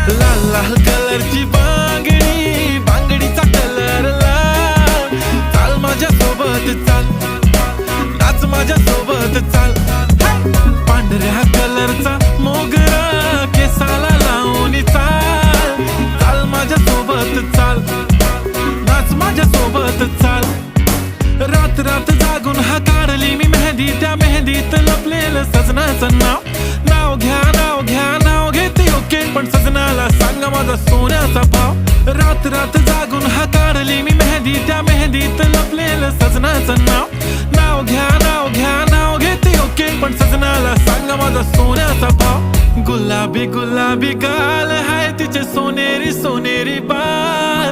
लाल लाल कलरची बांगडी, बांगडीचा कलर लाल. चाल माझ्या सोबत चाल, नाच माझ्या सोबत चाल. पांढऱ्या कलरचा मोगरा केसाला लावून चाल. चाल माझ्या सोबत चाल, नाच माझ्या सोबत चाल. रात रात जागून हा काढली मी मेहंदी, त्या मेहंदीत लपलेलं सजनाचं नाव. नाव घ्या नाव घ्या नाव घेते ओके, पण सजनाला सांगा माझा सोन्याचा भाव. रात रात जागून हा काढली मी मेहंदी, त्या मेहंदीत लपलेलं सजनाचं नाव. नाव घ्या नाव घ्या नाव घेते ओके, पण सजनाला सांगा माझा सोन्याचा भाव. गुलाबी गुलाबी गाल हाय तिचे सोनेरी सोनेरी बाल.